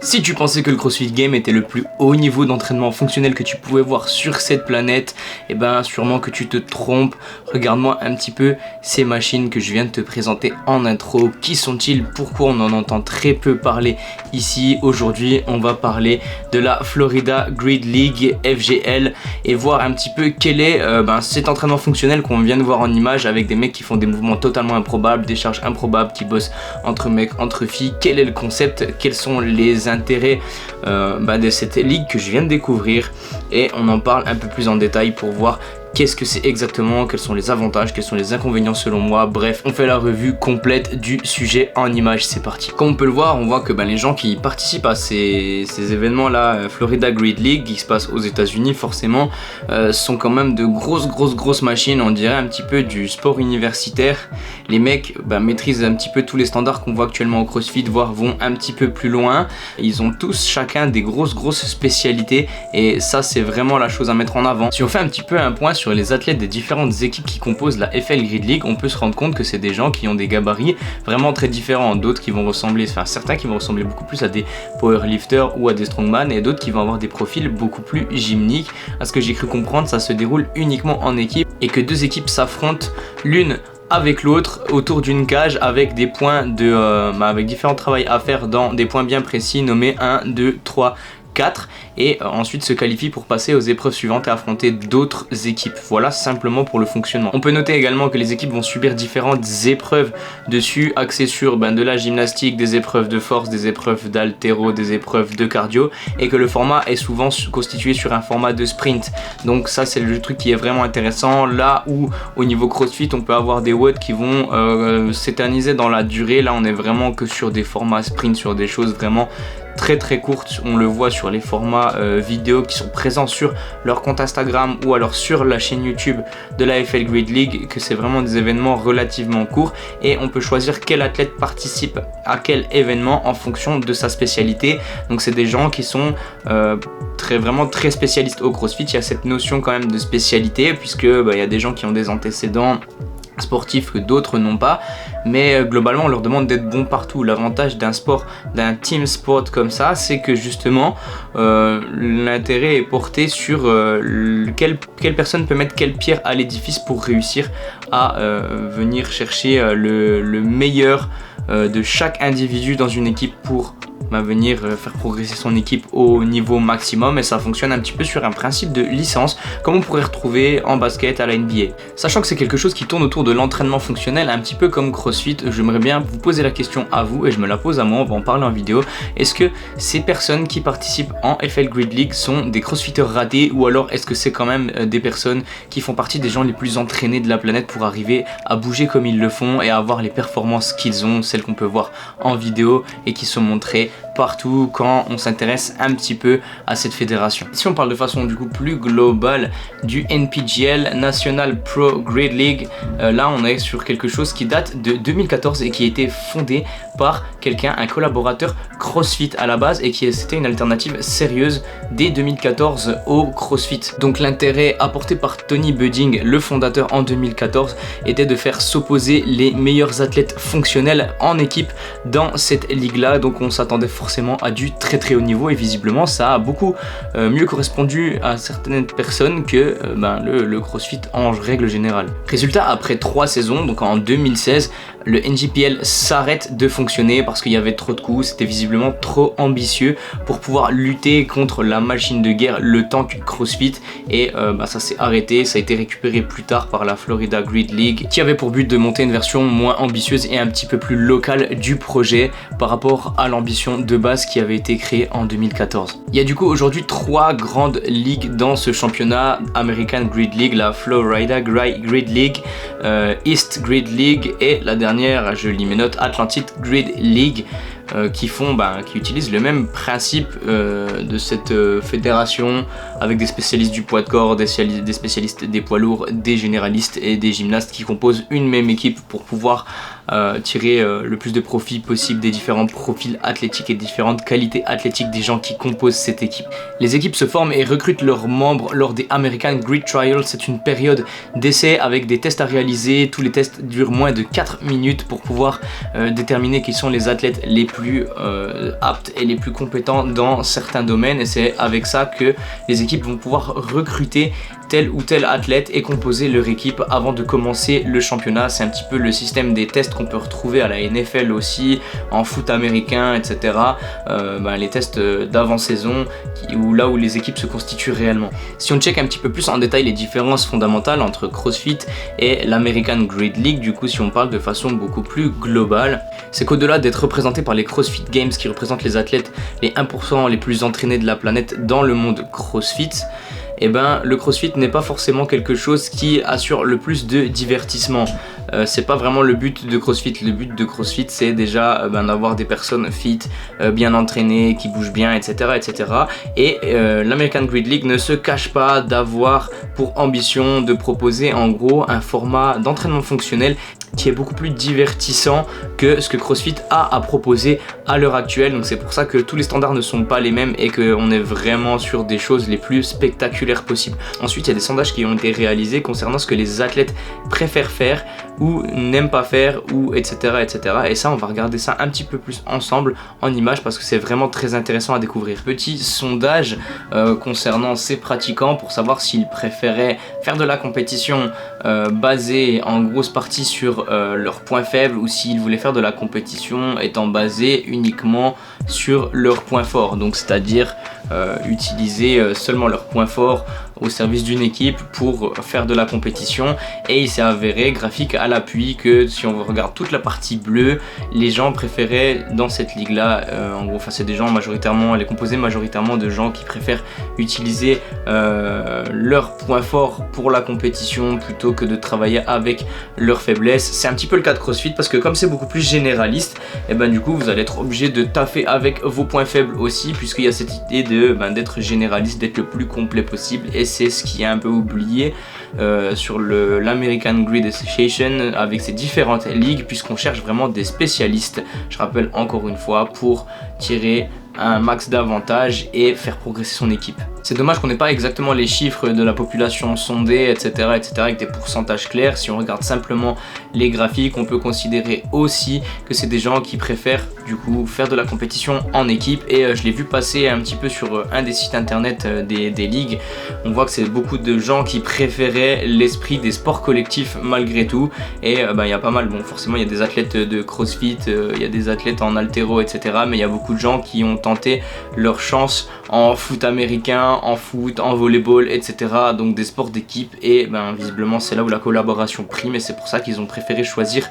Si tu pensais que le CrossFit Game était le plus haut niveau d'entraînement fonctionnel que tu pouvais voir sur cette planète, eh ben sûrement que tu te trompes. Regarde-moi un petit peu ces machines que je viens de te présenter en intro. Qui sont-ils? Pourquoi on en entend très peu parler ici? Aujourd'hui, on va parler de la Florida Grid League FGL et voir un petit peu quel est cet entraînement fonctionnel qu'on vient de voir en image avec des mecs qui font des mouvements totalement improbables, des charges improbables, qui bossent entre mecs, entre filles. Quel est le concept? Quels sont les intérêts de cette ligue que je viens de découvrir, et on en parle un peu plus en détail pour voir qu'est-ce que c'est exactement, quels sont les avantages, quels sont les inconvénients selon moi. Bref, on fait la revue complète du sujet en images, c'est parti. Comme on peut le voir, on voit que les gens qui participent à ces événements là, Florida Grid League, qui se passe aux États-Unis forcément, sont quand même de grosses machines. On dirait un petit peu du sport universitaire. Les mecs maîtrisent un petit peu tous les standards qu'on voit actuellement au CrossFit, voire vont un petit peu plus loin. Ils ont tous chacun des grosses spécialités, et ça c'est vraiment la chose à mettre en avant. Si on fait un petit peu un point sur les athlètes des différentes équipes qui composent la FL Grid League, on peut se rendre compte que c'est des gens qui ont des gabarits vraiment très différents. D'autres qui vont ressembler, certains qui vont ressembler beaucoup plus à des powerlifters ou à des strongman, et d'autres qui vont avoir des profils beaucoup plus gymniques. À ce que j'ai cru comprendre, ça se déroule uniquement en équipe, et que deux équipes s'affrontent l'une avec l'autre autour d'une cage avec des points avec différents travaux à faire dans des points bien précis nommés 1, 2, 3, 4, et ensuite se qualifie pour passer aux épreuves suivantes et affronter d'autres équipes. Voilà simplement pour le fonctionnement. On peut noter également que les équipes vont subir différentes épreuves dessus, axées sur de la gymnastique, des épreuves de force, des épreuves d'haltéro, des épreuves de cardio, et que le format est souvent constitué sur un format de sprint. Donc ça c'est le truc qui est vraiment intéressant, là où au niveau CrossFit on peut avoir des WOD qui vont s'éterniser dans la durée. Là on est vraiment que sur des formats sprint, sur des choses vraiment très courtes. On le voit sur les formats vidéo qui sont présents sur leur compte Instagram ou alors sur la chaîne YouTube de la FL Grid League, que c'est vraiment des événements relativement courts, et on peut choisir quel athlète participe à quel événement en fonction de sa spécialité. Donc c'est des gens qui sont vraiment très spécialistes au CrossFit. Il y a cette notion quand même de spécialité, puisque il y a des gens qui ont des antécédents sportifs que d'autres n'ont pas, mais globalement on leur demande d'être bons partout. L'avantage d'un sport, d'un team sport comme ça, c'est que justement l'intérêt est porté sur quelle personne peut mettre quelle pierre à l'édifice pour réussir à venir chercher le meilleur de chaque individu dans une équipe pour venir faire progresser son équipe au niveau maximum. Et ça fonctionne un petit peu sur un principe de licence, comme on pourrait retrouver en basket à la NBA. Sachant que c'est quelque chose qui tourne autour de l'entraînement fonctionnel, un petit peu comme CrossFit, j'aimerais bien vous poser la question à vous, et je me la pose à moi, on va en parler en vidéo. Est-ce que ces personnes qui participent en FL Grid League sont des crossfitters ratés, ou alors est-ce que c'est quand même des personnes qui font partie des gens les plus entraînés de la planète pour arriver à bouger comme ils le font et à avoir les performances qu'ils ont, celles qu'on peut voir en vidéo et qui sont montrées partout quand on s'intéresse un petit peu à cette fédération. Si on parle de façon du coup plus globale du NPGL, National Pro Grid League, là on est sur quelque chose qui date de 2014 et qui a été fondé par quelqu'un, un collaborateur CrossFit à la base, et c'était une alternative sérieuse dès 2014 au CrossFit. Donc l'intérêt apporté par Tony Budding, le fondateur en 2014, était de faire s'opposer les meilleurs athlètes fonctionnels en équipe dans cette ligue là. Donc on s'attendait forcément à du très haut niveau, et visiblement ça a beaucoup mieux correspondu à certaines personnes que le CrossFit en règle générale. Résultat, après 3 saisons, donc en 2016, le NGPL s'arrête de fonctionner parce qu'il y avait trop de coûts, c'était visiblement trop ambitieux pour pouvoir lutter contre la machine de guerre, le tank CrossFit, et ça s'est arrêté. Ça a été récupéré plus tard par la Florida Grid League, qui avait pour but de monter une version moins ambitieuse et un petit peu plus locale du projet par rapport à l'ambition de base qui avait été créée en 2014. Il y a du coup aujourd'hui 3 grandes ligues dans ce championnat: American Grid League, la Florida Grid League, East Grid League, et la dernière, je lis mes notes, Atlantic Grid League, qui utilisent le même principe de cette fédération, avec des spécialistes du poids de corps, des spécialistes des poids lourds, des généralistes et des gymnastes qui composent une même équipe pour pouvoir tirer le plus de profit possible des différents profils athlétiques et différentes qualités athlétiques des gens qui composent cette équipe. Les équipes se forment et recrutent leurs membres lors des American Grid Trials. C'est une période d'essai avec des tests à réaliser. Tous les tests durent moins de 4 minutes pour pouvoir déterminer qui sont les athlètes les plus aptes et les plus compétents dans certains domaines, et c'est avec ça que les équipes vont pouvoir recruter tel ou tel athlète et composer leur équipe avant de commencer le championnat. C'est un petit peu le système des tests qu'on peut retrouver à la NFL aussi, en foot américain, etc. Les tests d'avant-saison, là où les équipes se constituent réellement. Si on check un petit peu plus en détail les différences fondamentales entre CrossFit et l'American Grid League, du coup si on parle de façon beaucoup plus globale, c'est qu'au-delà d'être représenté par les CrossFit Games qui représentent les athlètes les 1% les plus entraînés de la planète dans le monde CrossFit, le CrossFit n'est pas forcément quelque chose qui assure le plus de divertissement. C'est pas vraiment le but de CrossFit. Le but de CrossFit, c'est déjà d'avoir des personnes fit, bien entraînées, qui bougent bien, etc. etc. Et l'American Grid League ne se cache pas d'avoir pour ambition de proposer en gros un format d'entraînement fonctionnel qui est beaucoup plus divertissant que ce que CrossFit a à proposer à l'heure actuelle. Donc c'est pour ça que tous les standards ne sont pas les mêmes et qu'on est vraiment sur des choses les plus spectaculaires possibles. Ensuite, il y a des sondages qui ont été réalisés concernant ce que les athlètes préfèrent faire ou n'aiment pas faire, ou etc. etc. Et ça, on va regarder ça un petit peu plus ensemble en images parce que c'est vraiment très intéressant à découvrir. Petit sondage concernant ces pratiquants pour savoir s'ils préféraient faire de la compétition basée en grosse partie sur leurs points faibles ou s'ils voulaient faire de la compétition étant basée uniquement sur leurs points forts. Donc c'est-à-dire utiliser seulement leurs points forts au service d'une équipe pour faire de la compétition. Et il s'est avéré, graphique à l'appui, que si on regarde toute la partie bleue, les gens préféraient dans cette ligue là, en gros c'est des gens majoritairement, elle est composée majoritairement de gens qui préfèrent utiliser leurs points forts pour la compétition plutôt que de travailler avec leurs faiblesses. C'est un petit peu le cas de CrossFit parce que comme c'est beaucoup plus généraliste, et du coup vous allez être obligé de taffer avec vos points faibles aussi, puisqu'il y a cette idée de d'être généraliste, d'être le plus complet possible, et c'est ce qui est un peu oublié sur l'American Grid Association avec ses différentes ligues, puisqu'on cherche vraiment des spécialistes, je rappelle encore une fois, pour tirer un max d'avantages et faire progresser son équipe. C'est dommage qu'on n'ait pas exactement les chiffres de la population sondée, etc., etc., avec des pourcentages clairs. Si on regarde simplement les graphiques, on peut considérer aussi que c'est des gens qui préfèrent du coup faire de la compétition en équipe. Et je l'ai vu passer un petit peu sur un des sites internet des ligues. On voit que c'est beaucoup de gens qui préféraient l'esprit des sports collectifs malgré tout. Et il y a pas mal, bon forcément il y a des athlètes de CrossFit, il y a des athlètes en haltéro, etc., mais il y a beaucoup de gens qui ont tenté leur chance en foot américain, en foot, en volleyball, etc. Donc des sports d'équipe, et visiblement c'est là où la collaboration prime, et c'est pour ça qu'ils ont préféré choisir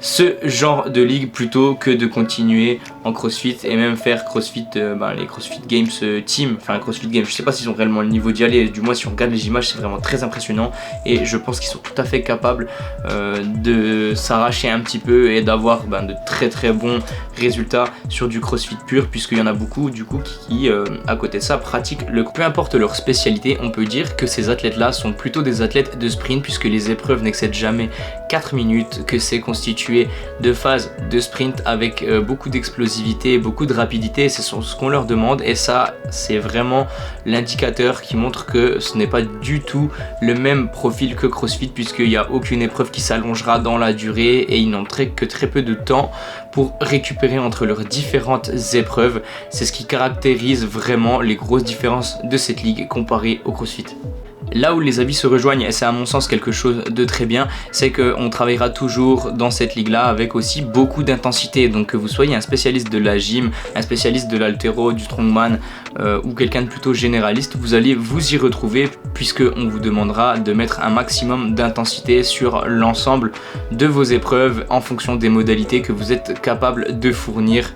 ce genre de ligue plutôt que de continuer en CrossFit et même faire CrossFit, les CrossFit Games Team, enfin CrossFit Games, je sais pas s'ils ont réellement le niveau d'y aller, du moins si on regarde les images c'est vraiment très impressionnant, et je pense qu'ils sont tout à fait capables de s'arracher un petit peu et d'avoir de très très bons résultats sur du CrossFit pur, puisqu'il y en a beaucoup du coup qui à côté de ça pratiquent peu importe leur spécialité. On peut dire que ces athlètes là sont plutôt des athlètes de sprint, puisque les épreuves n'excèdent jamais 4 minutes, que c'est constitué de phases de sprint avec beaucoup d'explosivité, beaucoup de rapidité. C'est ce qu'on leur demande, et ça c'est vraiment l'indicateur qui montre que ce n'est pas du tout le même profil que CrossFit, puisqu'il n'y a aucune épreuve qui s'allongera dans la durée et ils n'ont que très peu de temps pour récupérer entre leurs différentes épreuves. C'est ce qui caractérise vraiment les grosses différences de cette ligue comparée au CrossFit. Là où les avis se rejoignent, et c'est à mon sens quelque chose de très bien, c'est qu'on travaillera toujours dans cette ligue là avec aussi beaucoup d'intensité. Donc que vous soyez un spécialiste de la gym, un spécialiste de l'haltéro, du strongman ou quelqu'un de plutôt généraliste, vous allez vous y retrouver, puisque on vous demandera de mettre un maximum d'intensité sur l'ensemble de vos épreuves en fonction des modalités que vous êtes capable de fournir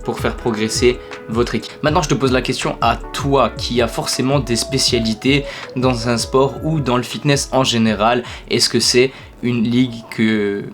pour faire progresser votre équipe. Maintenant je te pose la question à toi qui as forcément des spécialités dans un sport ou dans le fitness en général. Est-ce que c'est une ligue que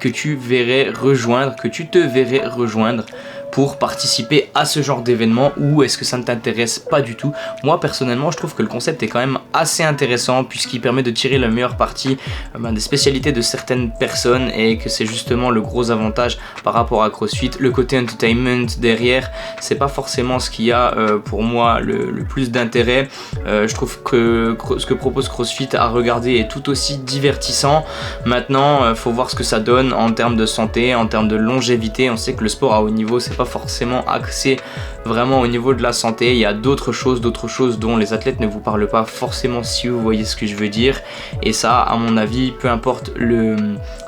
tu verrais rejoindre, que tu te verrais rejoindre, pour participer à ce genre d'événement, ou est-ce que ça ne t'intéresse pas du tout? Moi personnellement je trouve que le concept est quand même assez intéressant puisqu'il permet de tirer la meilleure partie des spécialités de certaines personnes, et que c'est justement le gros avantage par rapport à CrossFit. Le côté entertainment derrière, c'est pas forcément ce qui a pour moi le plus d'intérêt. Je trouve que ce que propose CrossFit à regarder est tout aussi divertissant. Maintenant faut voir ce que ça donne en termes de santé, en termes de longévité. On sait que le sport à haut niveau, c'est pas forcément axé vraiment au niveau de la santé. Il y a d'autres choses dont les athlètes ne vous parlent pas forcément, si vous voyez ce que je veux dire. Et ça, à mon avis, peu importe le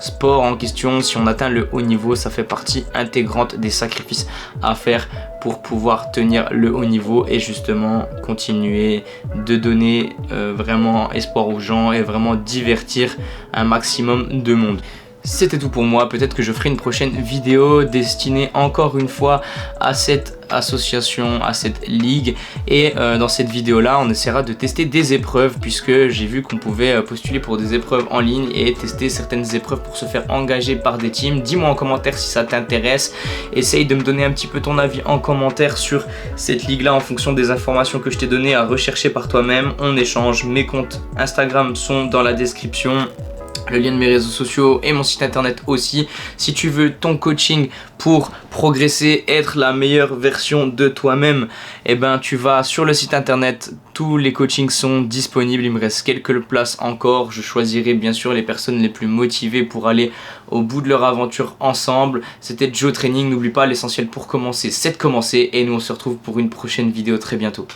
sport en question, si on atteint le haut niveau, ça fait partie intégrante des sacrifices à faire pour pouvoir tenir le haut niveau et justement continuer de donner vraiment espoir aux gens et vraiment divertir un maximum de monde. C'était tout pour moi. Peut-être que je ferai une prochaine vidéo destinée encore une fois à cette association, à cette ligue, et dans cette vidéo là on essaiera de tester des épreuves, puisque j'ai vu qu'on pouvait postuler pour des épreuves en ligne et tester certaines épreuves pour se faire engager par des teams. Dis-moi en commentaire si ça t'intéresse, essaye de me donner un petit peu ton avis en commentaire sur cette ligue là en fonction des informations que je t'ai données à rechercher par toi-même. On échange, mes comptes Instagram sont dans la description, le lien de mes réseaux sociaux et mon site internet aussi. Si tu veux ton coaching pour progresser, être la meilleure version de toi-même, eh ben tu vas sur le site internet, tous les coachings sont disponibles, il me reste quelques places encore. Je choisirai bien sûr les personnes les plus motivées pour aller au bout de leur aventure ensemble. C'était Joe Training, n'oublie pas, l'essentiel pour commencer c'est de commencer, et nous on se retrouve pour une prochaine vidéo très bientôt.